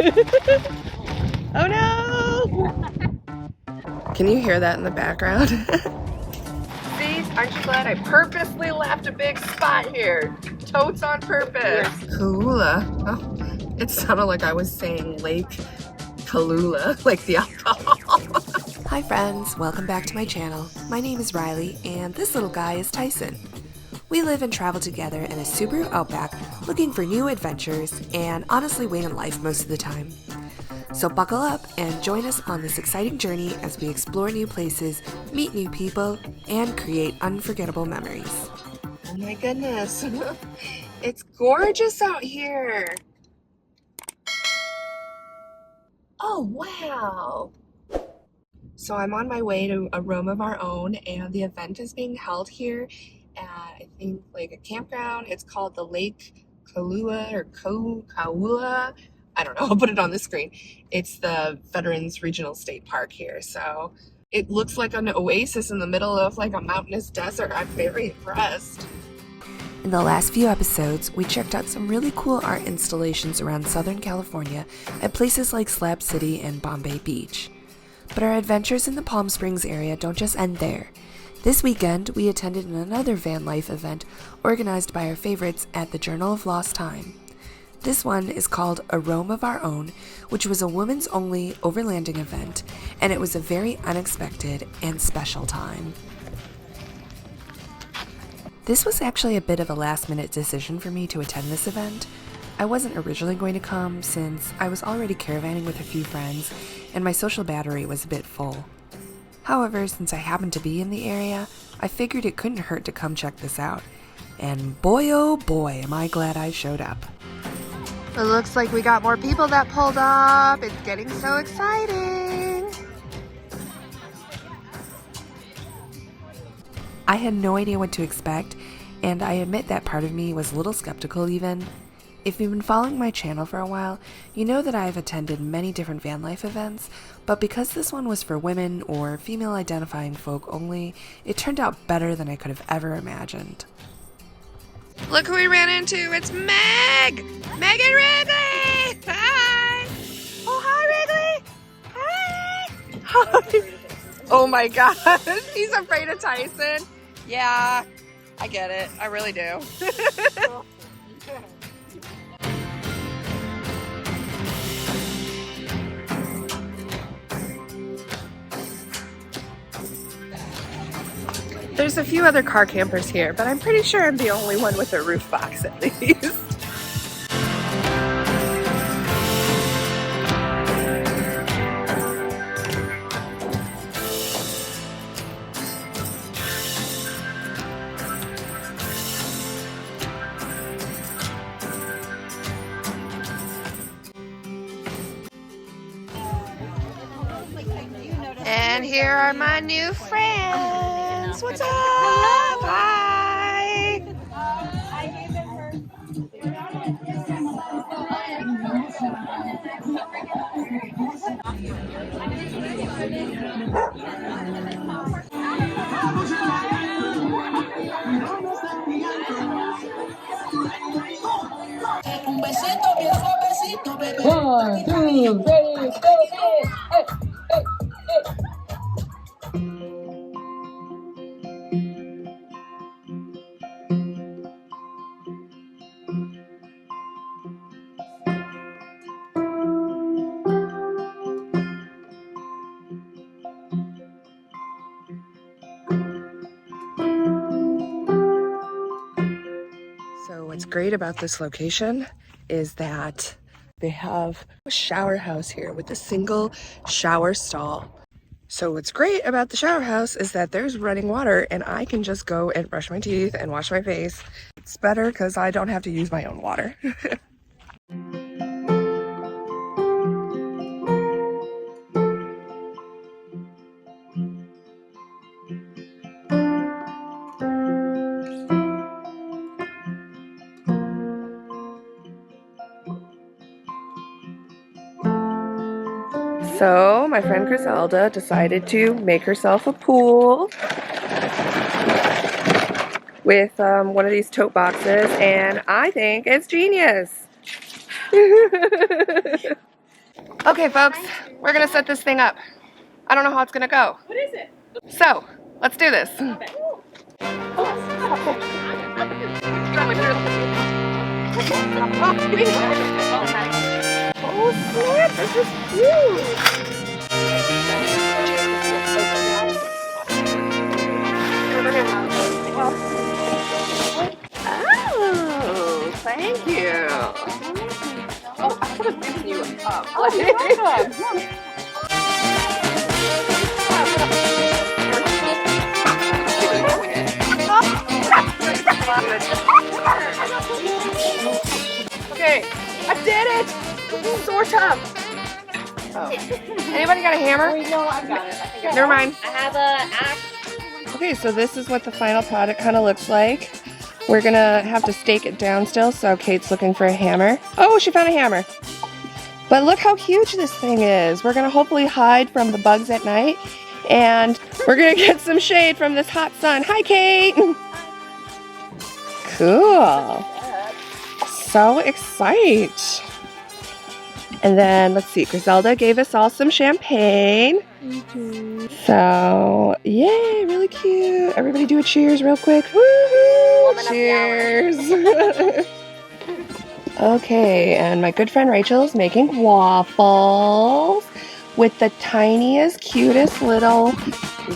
Oh no! Can you hear that in the background? See, aren't you glad I purposely left a big spot here? Totes on purpose. Kaula. Oh, it sounded like I was saying Lake Kahlua, like the alcohol. Hi friends, welcome back to my channel. My name is Riley, and this little guy is Tyson. We live and travel together in a Subaru Outback, looking for new adventures, and honestly wing in life most of the time. So buckle up and join us on this exciting journey as we explore new places, meet new people, and create unforgettable memories. Oh my goodness, it's gorgeous out here. Oh wow. So I'm on my way to a room of our own, and the event is being held here at, I think, like a campground. It's called the Lake Kahlua or Kaula. I don't know, I'll put it on the screen. It's the Veterans Regional State Park here. So it looks like an oasis in the middle of like a mountainous desert. I'm very impressed. In the last few episodes, we checked out some really cool art installations around Southern California at places like Slab City and Bombay Beach. But our adventures in the Palm Springs area don't just end there. This weekend, we attended another Vanlife event organized by our favorites at the Journal of Lost Time. This one is called A Roam of Our Own, which was a women's only overlanding event, and it was a very unexpected and special time. This was actually a bit of a last-minute decision for me to attend this event. I wasn't originally going to come since I was already caravanning with a few friends and my social battery was a bit full. However, since I happened to be in the area, I figured it couldn't hurt to come check this out. And boy oh boy am I glad I showed up. It looks like we got more people that pulled up. It's getting so exciting. I had no idea what to expect, and I admit that part of me was a little skeptical even. If you've been following my channel for a while, you know that I've attended many different van life events, but because this one was for women or female identifying folk only, it turned out better than I could have ever imagined. Look who we ran into, it's Meg! Meg and Wrigley! Hi! Oh, hi Wrigley! Hi! Hi! Oh my gosh, he's afraid of Tyson. Yeah, I get it, I really do. There's a few other car campers here, but I'm pretty sure I'm the only one with a roof box at least. And here are my new friends. What's up? Hi. One, two, ready, go, hey, hey, hey, hey. So what's great about this location is that they have a shower house here with a single shower stall. So what's great about the shower house is that there's running water and I can just go and brush my teeth and wash my face. It's better because I don't have to use my own water. So my friend Griselda decided to make herself a pool with one of these tote boxes, and I think it's genius. Okay, folks, we're gonna set this thing up. I don't know how it's gonna go. What is it? So, let's do this. Oh snap, this is huge! Oh, thank you. Oh, I could have given you a cup. Oh, you're welcome. Okay, I did it! Sort of. Oh. Anybody got a hammer? No, I got it. Never mind. I have a axe. Okay, so this is what the final product kind of looks like. We're gonna have to stake it down still, so Kate's looking for a hammer. Oh, she found a hammer. But look how huge this thing is. We're gonna hopefully hide from the bugs at night, and we're gonna get some shade from this hot sun. Hi, Kate! Cool. So excited. And then, let's see, Griselda gave us all some champagne. So, yay, really cute. Everybody do a cheers real quick. Woohoo! Cheers. Okay, and my good friend Rachel's making waffles with the tiniest, cutest little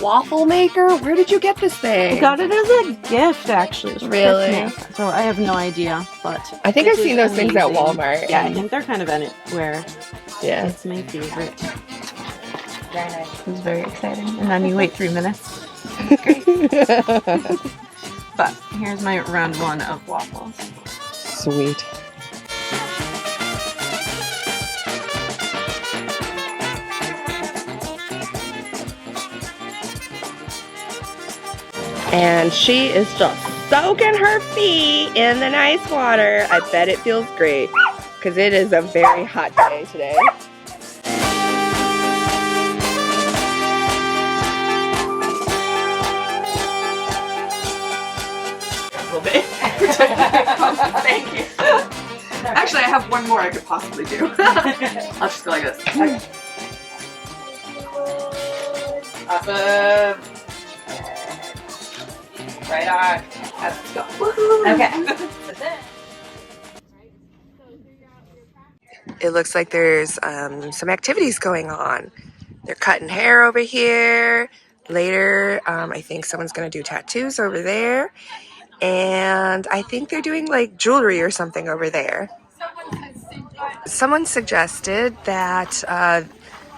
waffle maker. Where did you get this thing? I got it as a gift, actually. It was for Really? Christmas, so I have no idea, but I think I've seen those things at Walmart. Yeah, I think they're kind of anywhere. Yeah. It's my favorite. Very nice. It was very exciting. And then you wait 3 minutes. But here's my round one of waffles. Sweet. And she is just soaking her feet in the nice water. I bet it feels great because it is a very hot day today. A little bit. Thank you. Actually, I have one more I could possibly do. I'll just go like this. Okay. Awesome. Right on. Let's go. Okay. It looks like there's some activities going on. They're cutting hair over here. Later, I think someone's going to do tattoos over there. And I think they're doing like jewelry or something over there. Someone suggested that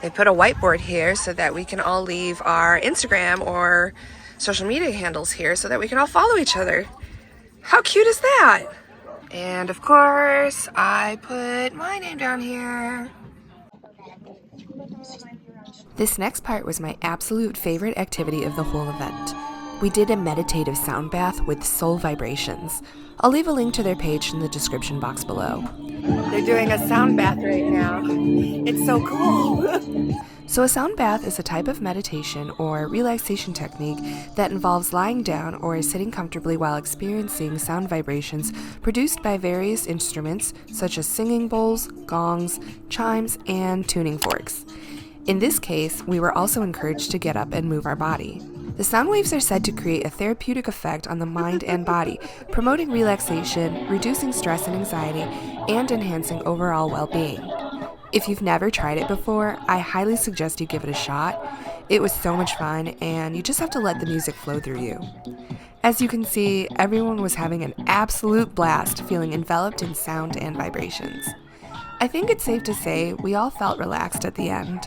they put a whiteboard here so that we can all leave our Instagram or social media handles here so that we can all follow each other. How cute is that? And of course, I put my name down here. This next part was my absolute favorite activity of the whole event. We did a meditative sound bath with soul vibrations. I'll leave a link to their page in the description box below. They're doing a sound bath right now. It's so cool. So a sound bath is a type of meditation or relaxation technique that involves lying down or sitting comfortably while experiencing sound vibrations produced by various instruments such as singing bowls, gongs, chimes, and tuning forks. In this case, we were also encouraged to get up and move our body. The sound waves are said to create a therapeutic effect on the mind and body, promoting relaxation, reducing stress and anxiety, and enhancing overall well-being. If you've never tried it before, I highly suggest you give it a shot. It was so much fun, and you just have to let the music flow through you. As you can see, everyone was having an absolute blast, feeling enveloped in sound and vibrations. I think it's safe to say we all felt relaxed at the end.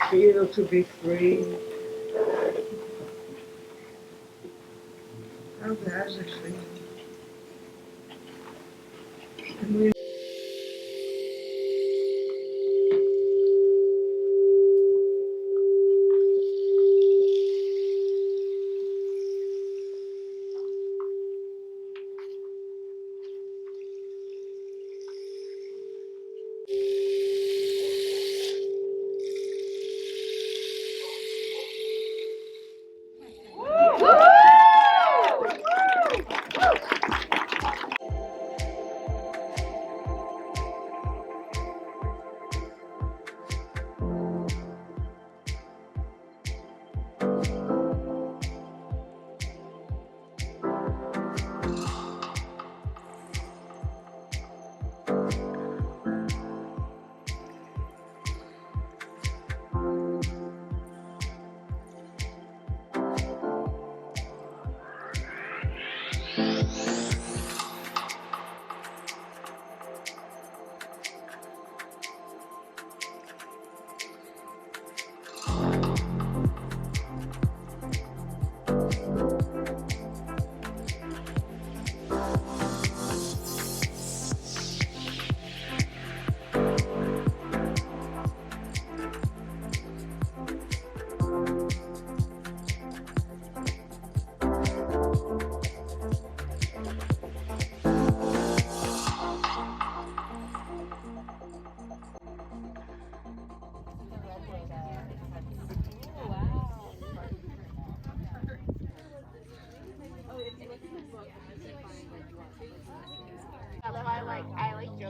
Feel to be free. How does it feel?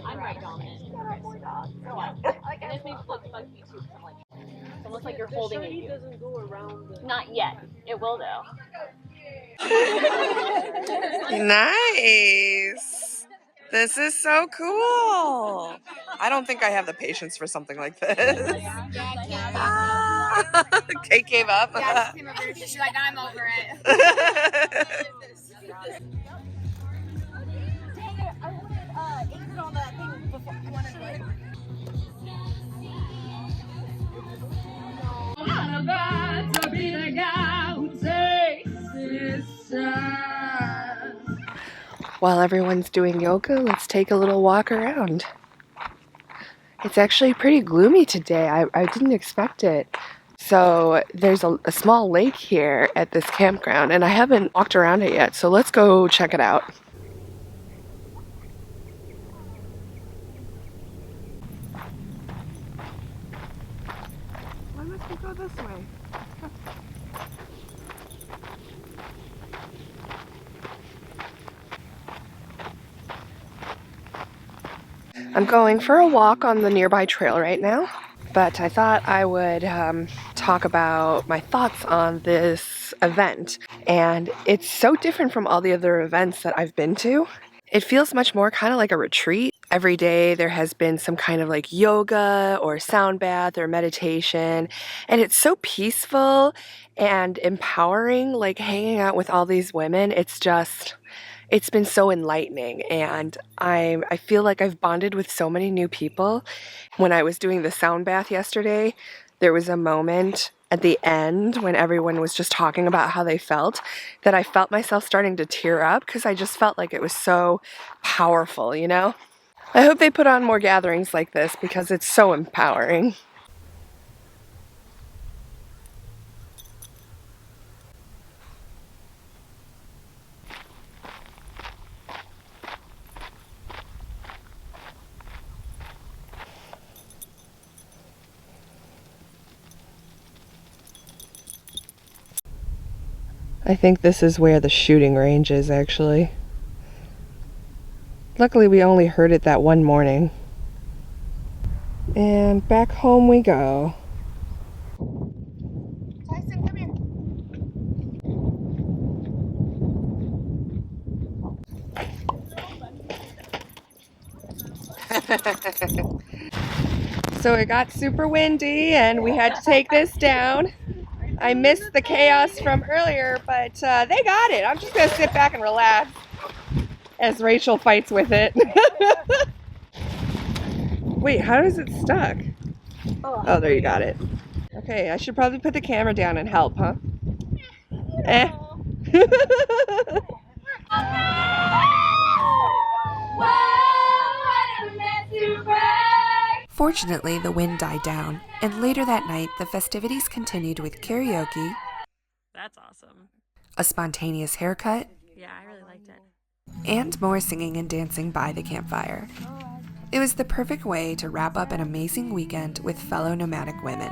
I'm right dominant. And this makes look funky too. I'm like, it's almost like you're holding it. Doesn't go around the... Not yet. It will though. Nice. This is so cool. I don't think I have the patience for something like this. Ah, Kate gave up. Yeah, she came over. She's like, I'm over it. While everyone's doing yoga, let's take a little walk around. It's actually pretty gloomy today. I didn't expect it. So there's a small lake here at this campground, and I haven't walked around it yet, so let's go check it out. Why must we go this way? I'm going for a walk on the nearby trail right now, but I thought I would talk about my thoughts on this event. And it's so different from all the other events that I've been to. It feels much more kind of like a retreat. Every day there has been some kind of like yoga or sound bath or meditation, and it's so peaceful and empowering, like hanging out with all these women. It's been so enlightening, and I feel like I've bonded with so many new people. When I was doing the sound bath yesterday, there was a moment at the end when everyone was just talking about how they felt that I felt myself starting to tear up because I just felt like it was so powerful, you know? I hope they put on more gatherings like this because it's so empowering. I think this is where the shooting range is, actually. Luckily, we only heard it that one morning. And back home we go. Tyson, come here. So it got super windy and we had to take this down. I missed the chaos from earlier, but they got it. I'm just gonna sit back and relax as Rachel fights with it. Wait, how is it stuck? Oh, there you got it. Okay, I should probably put the camera down and help, huh? Eh. Fortunately, the wind died down, and later that night, the festivities continued with karaoke, That's awesome. a spontaneous haircut, Yeah, I really liked it. and more singing and dancing by the campfire. It was the perfect way to wrap up an amazing weekend with fellow nomadic women.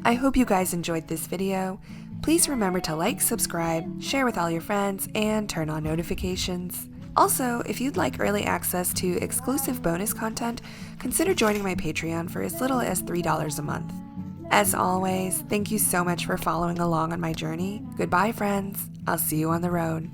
I hope you guys enjoyed this video. Please remember to like, subscribe, share with all your friends, and turn on notifications. Also, if you'd like early access to exclusive bonus content, consider joining my Patreon for as little as $3 a month. As always, thank you so much for following along on my journey. Goodbye, friends. I'll see you on the road.